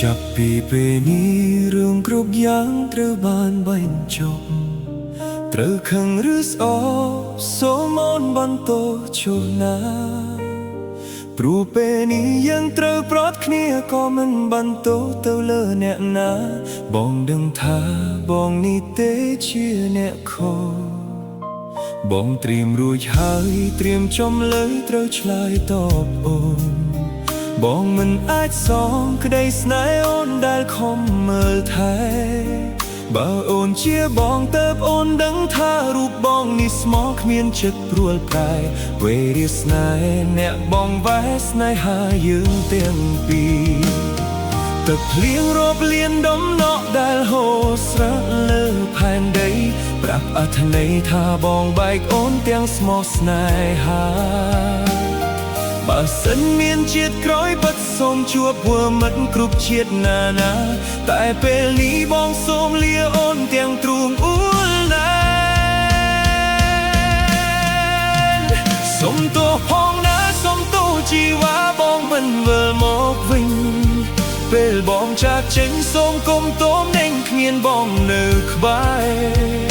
ចាប់ពីពេលនេះរឿងគ្រប់យ៉ាងត្រូវបានបញ្ចប់ត្រូវខឹងឬស្អប់សូមអូនបន្តឈរណាព្រោះពេលនេះយើងត្រូវប្រត់គ្នាក៏មិនបន្តទៅលើអ្នកណាបងដឹងថាបងនេះទេជាអ្នកខុសបងត្រៀមរួចហើយត្រៀមចំលើត្រូវឆ្លើយតបអូនបងមិនអាចសងក្តីស្នេហ៍អូនដែលខំមើលថែបើអូនជាបងតើបអូនដឹងថារូបបងនេះស្មោះគ្មានចិត្តព្រួលប្រែវេរាស្នេហ៍អ្នកបងវ៉ែស្នេហាយើងទាំងពីរទឹកភ្លៀងរាប់លានដំណក់ដែលហូរស្រក់លើផែនដីប្រាប់អត្ថន័យថាបងបែកអូនទាំងស្មោះស្នេហាបើសិនមានជាតិក្រោយពិតសូមជួបធ្វើមិត្តគ្រប់ជាតិណានាតែពេលនេះបងសូមលាអូនទាំងទ្រូងអួលណាសូមទោសផងណាសូមទោសជីវ៉ាបងមិនវិលមកវិញពេលបងចាកចេញសូមគុំទោមដេញគ្មានបងនៅក្បែរ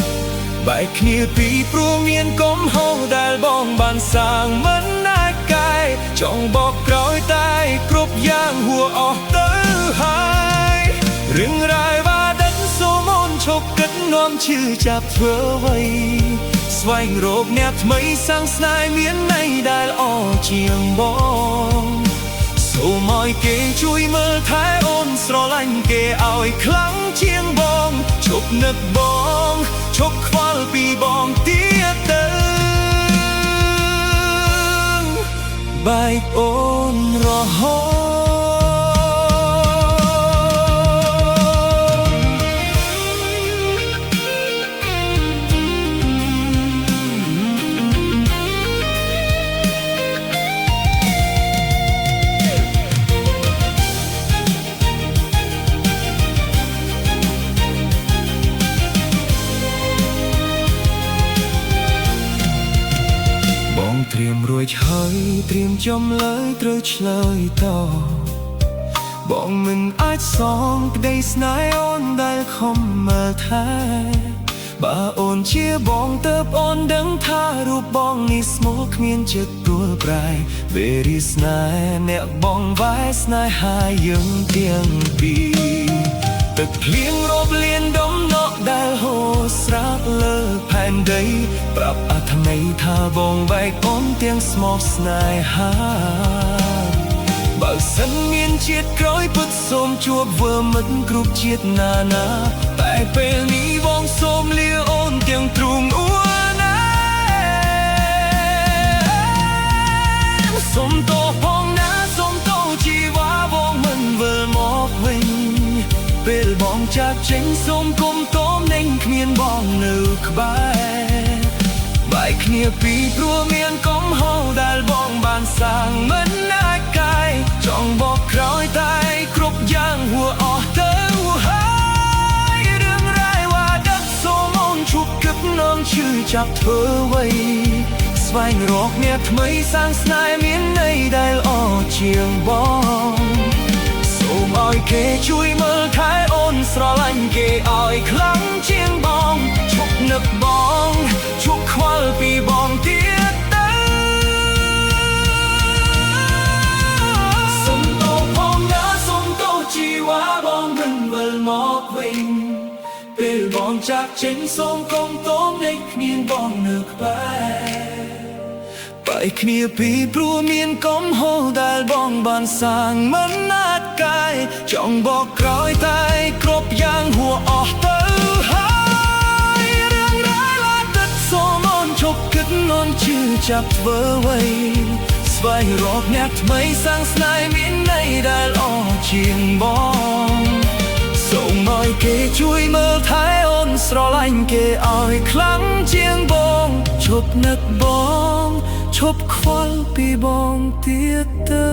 បែកគ្នាពីព្រោះមានកំហុសដែលបងបានសាងមិនអាចកែចង់បកក្រោយតែគ្រប់យ៉ាងហួសអស់ទៅហើយរឿងរ៉ាវបាដិនសូមអូនឈប់គិតនាំឈឺចាប់ធ្វើអ្វីស្វែងរកអ្នកថ្មីសាងស្នេហ៍មានន័យដែលអជាងបងសូមឲ្យគេជួយមើលថែអូនស្រឡាញ់គេឲ្យខ្លាំងជាងបងឈប់នឹកបងឈប់ខ្វល់ពីបងទៀតទៅបែកអូនរហូតត្រៀមរួចហើយត្រៀមចំលើយត្រូវឆ្លើយតបបងមិនអាចសងក្តីស្នេហ៍អូនដែលខំមើលថែបើអូនជាបងតើបអូនដឹងថារូបបងនេះស្មោះគ្មានចិត្តព្រួលប្រែវេរាស្នេហ៍អ្នកបងវ៉ែស្នេហាយើងទាំងពីរទឹកភ្លៀងរាប់លានដំណក់ដែលហូរស្រក់លើផែនដីប្រាប់អត្ថន័យថាបងបែកអូនទាំងស្មោះស្នេហាបើសិនមានជាតិក្រោយពិតសូមជួបធ្វើមិត្តគ្រប់ជាតិណានាតែពេលនេះបងសូមលាអូនទាំងទ្រូងអួលណាសូមទោសផងណាសូមទោសជីវ៉ាបងមិនវិលមកវិញពេលបងចាកចេញសូមគុំទោមដេញគ្មានបងនៅក្បែរបែកគ្នាពីព្រោះមានកំហុសដែលបងបានសាងមិនអាចកែចង់បកក្រោយតែគ្រប់យ៉ាងហួសអស់ទៅហើយរឿងរ៉ាវว่าដឹកសូមអូនឈប់គិតនាំឈឺចាប់ធ្វើអ្វីស្វែងរកអ្នកថ្មីសាងស្នេហ៍មានន័យដែលអជាងបងសូមឲ្យគេជួយមើលថែអូនស្រឡាញ់គេឲ្យខ្លាំងជាងបងឈប់នឹកបងឈប់ខ្វល់ពីបងទៀតទៅសូមទោសផងណាសូមទោសជីវ៉ាបងមិនវិលមកវិញពេលបងចាកចេញសូមកុំទោមដេញគ្មានបងនៅក្បែរបែកគ្នាពីព្រោះមានកំហុសដែលបងបានសាងមិនអាចកែចង់បកក្រោយតែគ្រប់យ៉ាងហួសអស់ទៅហើយរឿងរ៉ាវអតីតសូមអូនឈប់គិតនាំឈឺចាប់ធ្វើអ្វីស្វែងរកអ្នកថ្មីសាងស្នេហ៍មានន័យដែលអជាងបងសូមឲ្យគេជួយមើលថែអូនស្រឡាញ់គេឲ្យខ្លាំងជាងបងឈប់នឹកបងឈប់ខ្វល់ពីបងទៀតទៅ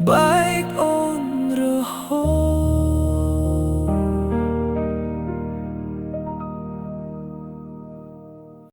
បែ